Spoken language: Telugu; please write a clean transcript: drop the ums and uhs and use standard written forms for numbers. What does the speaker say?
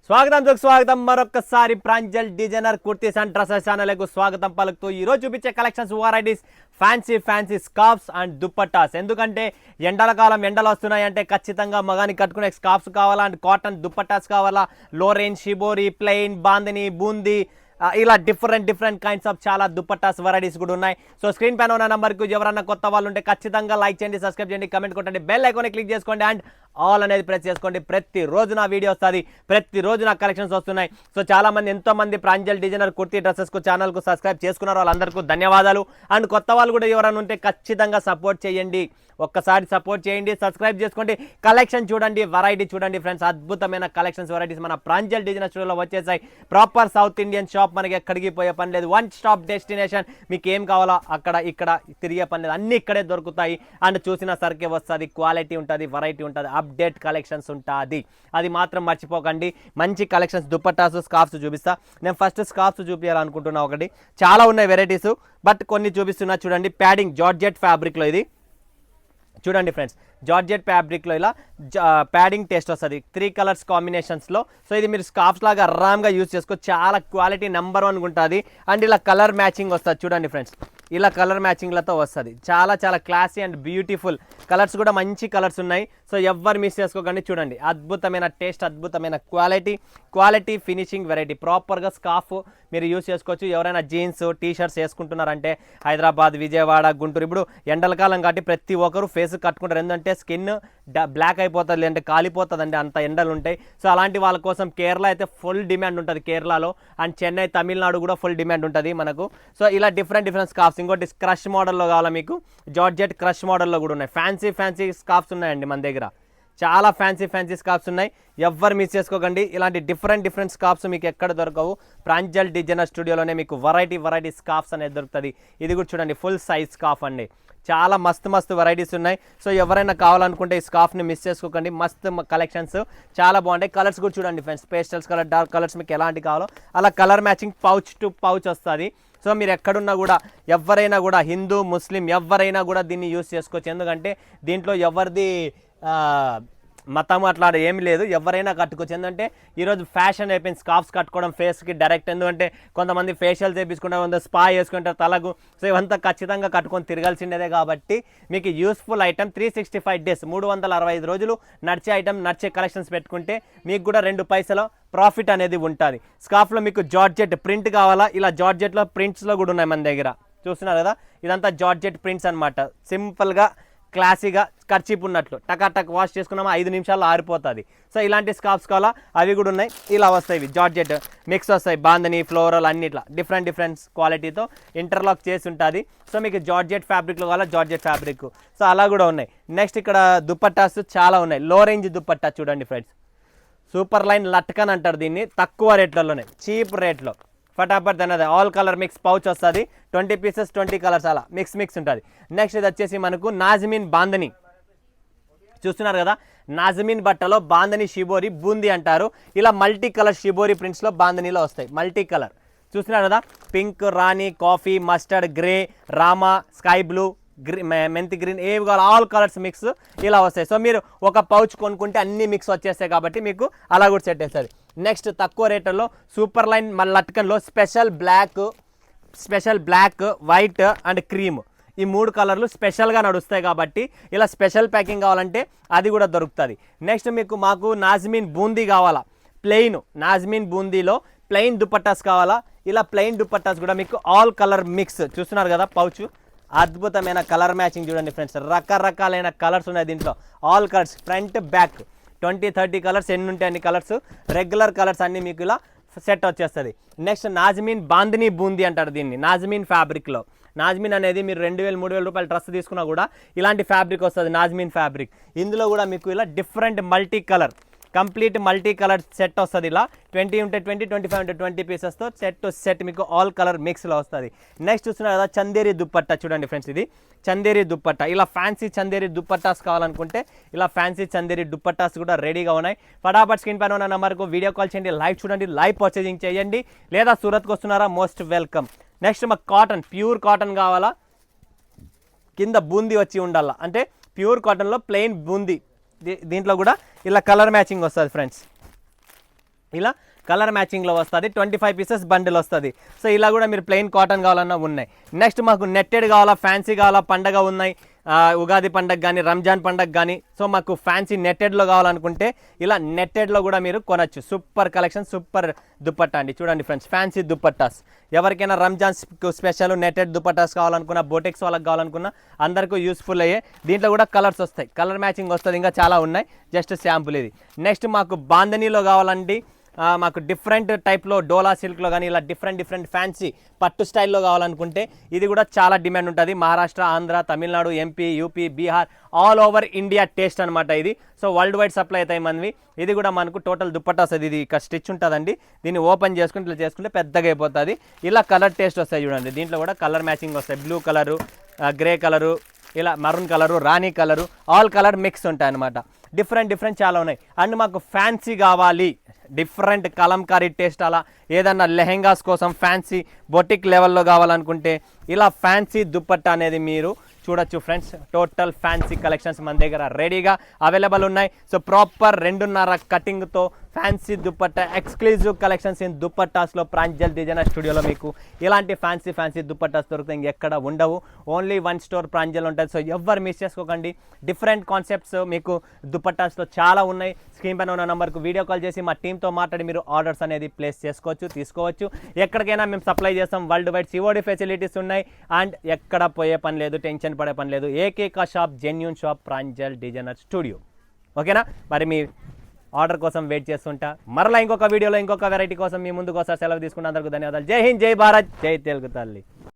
స్వాగతం మరొకసారి Pranjal designer kurtis and dresses ఛానల్కు స్వాగతం పలుకుతూ ఈరోజు చూపించే collections varieties fancy scarfs and dupattas. ఎందుకంటే ఎండల కాలం ఎండలు వస్తున్నాయంటే ఖచ్చితంగా మగానికి కట్టుకునే స్కార్ఫ్స్ కావాలా అండ్ కాటన్ దుప్పట్టాస్ కావాలా, లో range, shibori, plain, bandhani, boondi, ఇలా డిఫరెంట్ కైండ్స్ ఆఫ్ చాలా దుప్పట్టాస్ వెరైటీస్ కూడా ఉన్నాయి. సో స్క్రీన్ పైన ఉన్న నెంబర్కు ఎవరన్నా కొత్త వాళ్ళు ఉంటే ఖచ్చితంగా లైక్ చేయండి, సబ్స్క్రైబ్ చేయండి, కమెంట్ కొట్టండి, బెల్ ఐకాన్ క్లిక్ చేసుకోండి అండ్ ఆల్ అనేది ప్రెస్ చేసుకోండి. ప్రతిరోజు నా వీడియో వస్తుంది, ప్రతిరోజు నా కలెక్షన్స్ వస్తున్నాయి. సో చాలా మంది ఎంతోమంది ప్రాంజల్ డిజైనర్ కుర్తీ డ్రెస్సెస్కు ఛానల్కు సబ్స్క్రైబ్ చేసుకున్నారు, వాళ్ళందరికీ ధన్యవాదాలు. అండ్ కొత్త వాళ్ళు కూడా ఎవరైనా ఉంటే ఖచ్చితంగా సపోర్ట్ చేయండి, ఒక్కసారి సపోర్ట్ చేయండి, సబ్స్క్రైబ్ చేసుకోండి, కలెక్షన్ చూడండి, వెరైటీ చూడండి ఫ్రెండ్స్. అద్భుతమైన కలెక్షన్స్ వెరైటీస్ మన ప్రాంజల్ డిజైనర్ స్టూడియోలో వచ్చేసాయి. ప్రాపర్ సౌత్ ఇండియన్ షాప్, మనకి ఎక్కడికి పోయే పని లేదు, వన్ స్టాప్ డెస్టినేషన్. మీకు ఏం కావాలో అక్కడ ఇక్కడ తిరిగే పని లేదు, అన్ని ఇక్కడే దొరుకుతాయి. అండ్ చూసిన సరికే వస్తుంది, క్వాలిటీ ఉంటుంది, వెరైటీ ఉంటుంది, అప్డేట్ కలెక్షన్స్ ఉంటుంది, అది మాత్రం మర్చిపోకండి. మంచి కలెక్షన్స్ దుప్పట్టాస్, స్కార్ఫ్స్ చూపిస్తా. నేను ఫస్ట్ స్కార్ఫ్స్ చూపించాలనుకుంటున్నా. ఒకటి చాలా ఉన్నాయి వెరైటీస్, బట్ కొన్ని చూపిస్తున్నా చూడండి. ప్యాడింగ్ జార్జెట్ ఫ్యాబ్రిక్లో ఇది చూడండి ఫ్రెండ్స్, జార్జెట్ ఫ్యాబ్రిక్లో ఇలా ప్యాడింగ్ టేస్ట్ వస్తుంది 3 కలర్స్ కాంబినేషన్స్లో. సో ఇది మీరు స్కార్ఫ్స్ లాగా ఆరామ్గా యూజ్ చేసుకో, చాలా క్వాలిటీ నెంబర్ 1 ఉంటుంది. అండ్ ఇలా కలర్ మ్యాచింగ్ వస్తుంది చూడండి ఫ్రెండ్స్, ఇలా కలర్ మ్యాచింగ్లతో వస్తుంది. చాలా క్లాసీ అండ్ బ్యూటిఫుల్ కలర్స్ కూడా మంచి కలర్స్ ఉన్నాయి. సో ఎవ్వరు మిస్ చేసుకోకండి. చూడండి, అద్భుతమైన టేస్ట్, అద్భుతమైన క్వాలిటీ ఫినిషింగ్ వెరైటీ. ప్రాపర్గా స్కార్ఫ్ మీరు యూజ్ చేసుకోవచ్చు. ఎవరైనా జీన్స్, టీషర్ట్స్ వేసుకుంటున్నారంటే హైదరాబాద్, విజయవాడ, గుంటూరు, ఇప్పుడు ఎండల కాలం కాబట్టి ప్రతి ఒక్కరు ఫేస్ కట్టుకుంటారు. ఎందుకంటే స్కిన్ బ్లాక్ అయిపోతుంది, లేదంటే కాలిపోతుందండి, అంత ఎండలు ఉంటాయి. సో అలాంటి వాళ్ళ కోసం కేరళ అయితే ఫుల్ డిమాండ్ ఉంటుంది కేరళలో. అండ్ చెన్నై, తమిళనాడు కూడా ఫుల్ డిమాండ్ ఉంటుంది మనకు. సో ఇలా డిఫరెంట్ స్కార్ఫ్స్. ఇంకోటి క్రష్ మోడల్లో కావాలా మీకు, జార్జెట్ క్రష్ మోడల్లో కూడా ఉన్నాయి. ఫ్యాన్సీ స్కార్ఫ్స్ ఉన్నాయండి మన దగ్గర, చాలా ఫ్యాన్సీ స్కార్ఫ్స్ ఉన్నాయి. ఎవ్వరు మిస్ చేసుకోకండి. ఇలాంటి డిఫరెంట్ స్కార్ఫ్స్ మీకు ఎక్కడ దొరకవు. ప్రాంజల్ డిజైనర్ స్టూడియోలోనే మీకు వెరైటీ స్కార్ఫ్స్ అనేది దొరుకుతుంది. ఇది కూడా చూడండి, ఫుల్ సైజ్ స్కార్ఫ్ అండి. చాలా మస్తు వెరైటీస్ ఉన్నాయి. సో ఎవరైనా కావాలనుకుంటే ఈ స్కార్ఫ్ని మిస్ చేసుకోకండి. మస్తు కలెక్షన్స్, చాలా బాగుంటాయి. కలర్స్ కూడా చూడండి friends, pastels colour, dark colours మీకు ఎలాంటి కావాలో అలా colour matching pouch to pouch వస్తుంది. సో మీరు ఎక్కడున్నా కూడా, ఎవరైనా కూడా, హిందూ, ముస్లిం ఎవరైనా కూడా దీన్ని యూస్ చేసుకోవచ్చు. ఎందుకంటే దీంట్లో ఎవరిది మతం అట్లా ఏమి లేదు, ఎవరైనా కట్టుకోవచ్చు. ఎందుకంటే ఈరోజు ఫ్యాషన్ అయిపోయింది స్కార్ఫ్స్ కట్టుకోవడం ఫేస్కి డైరెక్ట్. ఎందుకంటే కొంతమంది ఫేషియల్ చేయించుకుంటారు, కొంత స్పా చేసుకుంటారు తలకు. సో ఇవంతా ఖచ్చితంగా కట్టుకొని తిరగాల్సిందే. కాబట్టి మీకు యూస్ఫుల్ ఐటమ్, 365 డేస్ 365 రోజులు నడిచే ఐటమ్, నడిచే కలెక్షన్స్ పెట్టుకుంటే మీకు కూడా 2 పైసలు ప్రాఫిట్ అనేది ఉంటుంది. స్కార్ఫ్లో మీకు జార్జెట్ ప్రింట్ కావాలా, ఇలా జార్జెట్లో ప్రింట్స్లో కూడా ఉన్నాయి మన దగ్గర. చూస్తున్నారు కదా, ఇదంతా జార్జెట్ ప్రింట్స్ అనమాట. సింపుల్గా క్లాసీగా కర్చీప్ ఉన్నట్లు టక్ వాష్ చేసుకున్నామా 5 నిమిషాల్లో ఆరిపోతుంది. సో ఇలాంటి స్కార్ఫ్స్ కావాలా, అవి కూడా ఉన్నాయి. ఇలా వస్తాయి, ఇవి జార్జెట్ మిక్స్ వస్తాయి, బాందని, ఫ్లోరల్ అన్ని ఇట్లా డిఫరెంట్ క్వాలిటీతో ఇంటర్లాక్ చేసి ఉంటుంది. సో మీకు జార్జెట్ ఫ్యాబ్రిక్లో కావాలా, జార్జెట్ ఫ్యాబ్రిక్. సో అలా కూడా ఉన్నాయి. నెక్స్ట్ ఇక్కడ దుప్పట్టాస్ చాలా ఉన్నాయి. లో రేంజ్ దుప్పట్టా చూడండి ఫ్రెండ్స్, సూపర్ లైన్ లట్కన్ అంటారు దీన్ని. తక్కువ రేట్లలోనే, చీప్ రేట్లో ఫటాఫట్ అనేది ఆల్ కలర్ మిక్స్ పౌచ్ వస్తుంది. 20 పీసెస్ 20 కలర్స్ అలా మిక్స్ ఉంటుంది. నెక్స్ట్ ఇది వచ్చేసి మనకు నాజ్మిన్ బాందని చూస్తున్నారు కదా, నాజ్మిన్ బట్టలో బాందని షిబోరి బూందీ అంటారు. ఇలా మల్టీ కలర్ షిబోరి ప్రింట్స్లో బాందనీలో వస్తాయి. మల్టీ కలర్ చూస్తున్నారు కదా, పింక్, రాణి, కాఫీ, మస్టర్డ్, గ్రే, రామా, స్కై బ్లూ, మెంతి గ్రీన్, ఏవి కావాలి ఆల్ కలర్స్ మిక్స్ ఇలా వస్తాయి. సో మీరు ఒక పౌచ్ కొనుక్కుంటే అన్ని మిక్స్ వచ్చేస్తాయి కాబట్టి మీకు అలా కూడా సెట్ అవుతుంది. నెక్స్ట్ తక్కువ రేట్లలో సూపర్ లైన్ లట్కన్లో special black, white and cream, ఈ 3 కలర్లు స్పెషల్గా నడుస్తాయి. కాబట్టి ఇలా స్పెషల్ ప్యాకింగ్ కావాలంటే అది కూడా దొరుకుతుంది. నెక్స్ట్ మాకు నాజ్మిన్ బూందీ కావాలా, ప్లెయిన్ నాజ్మిన్ బూందీలో ప్లెయిన్ దుపట్టాస్ కావాలా, ఇలా ప్లెయిన్ దుపట్టాస్ కూడా మీకు ఆల్ కలర్ మిక్స్ చూస్తున్నారు కదా పౌచ్. అద్భుతమైన కలర్ మ్యాచింగ్ చూడండి ఫ్రెండ్స్, రకరకాలైన కలర్స్ ఉన్నాయి దీంట్లో. All colours front back 20-30 colours, ఎన్ని ఉంటాయి అన్ని కలర్స్, రెగ్యులర్ కలర్స్ అన్ని మీకు ఇలా సెట్ వచ్చేస్తుంది. నెక్స్ట్ నాజ్మిన్ బాందిని బూందీ అంటారు దీన్ని. నాజ్మిన్ ఫ్యాబ్రిక్లో, నాజ్మిన్ అనేది మీరు 2000-3000 రూపాయల డ్రెస్ తీసుకున్నా కూడా ఇలాంటి ఫ్యాబ్రిక్ వస్తుంది, నాజ్మిన్ ఫ్యాబ్రిక్. ఇందులో కూడా మీకు ఇలా different multi colour, complete multi colour set వస్తుంది. ఇలా 20 ఉంటే 20, 25 ఉంటే 20 పీసెస్తో సెట్ మీకు ఆల్ కలర్ మిక్స్లో వస్తుంది. నెక్స్ట్ చూస్తున్నారు కదా, చందేరి దుప్పట్టా చూడండి ఫ్రెండ్స్, ఇది చందేరి దుప్పట్టా. ఇలా ఫ్యాన్సీ చందేరి దుప్పట్టాస్ కావాలనుకుంటే ఇలా ఫ్యాన్సీ చందేరి దుప్పట్టాస్ కూడా రెడీగా ఉన్నాయి. ఫటాఫట్ స్క్రీన్ పైన ఉన్న నెంబర్కు వీడియో కాల్ చేయండి, లైవ్ చూడండి, లైవ్ పర్చేజింగ్ చేయండి. లేదా సూరత్కి వస్తున్నారా, మోస్ట్ వెల్కమ్. నెక్స్ట్ మాకు కాటన్, ప్యూర్ కాటన్ కావాలా, కింద బూందీ వచ్చి ఉండాలా, అంటే ప్యూర్ కాటన్లో ప్లెయిన్ బూందీ. దీంట్లో కూడా ఇలా కలర్ మ్యాచింగ్ వస్తుంది ఫ్రెండ్స్. ఇలా కలర్ మ్యాచింగ్లో వస్తుంది. 25 పీసెస్ బండిల్ వస్తుంది. సో ఇలా కూడా మీరు ప్లెయిన్ కాటన్ కావాలన్నా ఉన్నాయి. నెక్స్ట్ మాకు నెట్టెడ్ కావాలా, ఫ్యాన్సీ కావాలా, పండగ ఉన్నాయి, ఉగాది పండగ కానీ, రంజాన్ పండగ కానీ. సో మాకు ఫ్యాన్సీ నెట్టెడ్లో కావాలనుకుంటే ఇలా నెట్టెడ్లో కూడా మీరు కొనచ్చు. సూపర్ కలెక్షన్, సూపర్ దుపట్టా అండి. చూడండి ఫ్రెండ్స్, ఫ్యాన్సీ దుపట్టాస్. ఎవరికైనా రంజాన్ స్పెషల్ నెట్టెడ్ దుపట్టాస్ కావాలనుకున్నా, బోటెక్స్ వాళ్ళకి కావాలనుకున్నా అందరికీ యూస్ఫుల్ అయ్యే. దీంట్లో కూడా కలర్స్ వస్తాయి, కలర్ మ్యాచింగ్ వస్తుంది. ఇంకా చాలా ఉన్నాయి, జస్ట్ శాంపుల్ ఇది. నెక్స్ట్ మాకు బాందనీలో కావాలండి, మాకు డిఫరెంట్ టైప్లో డోలా సిల్క్లో కానీ ఇలా డిఫరెంట్ ఫ్యాన్సీ పట్టు స్టైల్లో కావాలనుకుంటే ఇది కూడా చాలా డిమాండ్ ఉంటుంది. Maharashtra, Andhra, Tamil Nadu, MP, UP, Bihar, all over India taste అనమాట ఇది. సో వరల్డ్ వైడ్ సప్లై అవుతాయి మనవి. ఇది కూడా మనకు టోటల్ దుప్పట్టా వస్తుంది. ఇది ఇక్కడ స్టిచ్ ఉంటుందండి. దీన్ని ఓపెన్ చేసుకుంటే ఇట్లా చేసుకుంటే పెద్దగా అయిపోతుంది. ఇలా కలర్ టేస్ట్ వస్తాయి చూడండి. దీంట్లో కూడా కలర్ మ్యాచింగ్ వస్తాయి. బ్లూ కలరు, గ్రే కలరు, ఇలా మరూన్ కలరు, రాణి కలరు, ఆల్ కలర్ మిక్స్ ఉంటాయి అన్నమాట. డిఫరెంట్ చాలా ఉన్నాయి. అండ్ మాకు ఫ్యాన్సీ కావాలి, డిఫరెంట్ కలంకారీ టేస్ట్, అలా ఏదన్నా లెహెంగాస్ కోసం ఫ్యాన్సీ బొటిక్ లెవెల్లో కావాలనుకుంటే ఇలా ఫ్యాన్సీ దుప్పట్టా అనేది మీరు చూడొచ్చు ఫ్రెండ్స్. టోటల్ ఫ్యాన్సీ కలెక్షన్స్ మన దగ్గర రెడీగా అవైలబుల్ ఉన్నాయి. సో ప్రాపర్ 2.5 కటింగ్తో fancy dupatta, exclusive collections in దుపట్టాస్లో ప్రాంజల్ డిజైనర్ స్టూడియోలో మీకు ఇలాంటి ఫ్యాన్సీ దుపట్టాస్ దొరుకుతాయి, ఎక్కడ ఉండవు. ఓన్లీ 1 స్టోర్ ప్రాంజల్ ఉంటుంది. సో ఎవరు మిస్ చేసుకోకండి. డిఫరెంట్ కాన్సెప్ట్స్ మీకు దుపట్టాస్లో చాలా ఉన్నాయి. స్క్రీన్ పైన ఉన్న నెంబర్కు వీడియో కాల్ చేసి మా టీంతో మాట్లాడి మీరు ఆర్డర్స్ అనేది ప్లేస్ చేసుకోవచ్చు, తీసుకోవచ్చు. ఎక్కడికైనా మేము సప్లై చేస్తాం. వరల్డ్ వైడ్ COD ఫెసిలిటీస్ ఉన్నాయి. అండ్ ఎక్కడ పోయే పని లేదు, టెన్షన్ పడే పని లేదు. ఏకైక shop, genuine shop, Pranjal designer studio. ఓకేనా? మరి మీ ఆర్డర్ కోసం వెయిట్ చేస్తుంటా. మరలా ఇంకొక వీడియోలో ఇంకొక వెరైటీ కోసం మీ ముందుకు వస్తా. సెలవు తీసుకున్న అందరికీ ధన్యవాదాలు. జై హింద్, జై భారత్, జై తెలుగు తల్లి.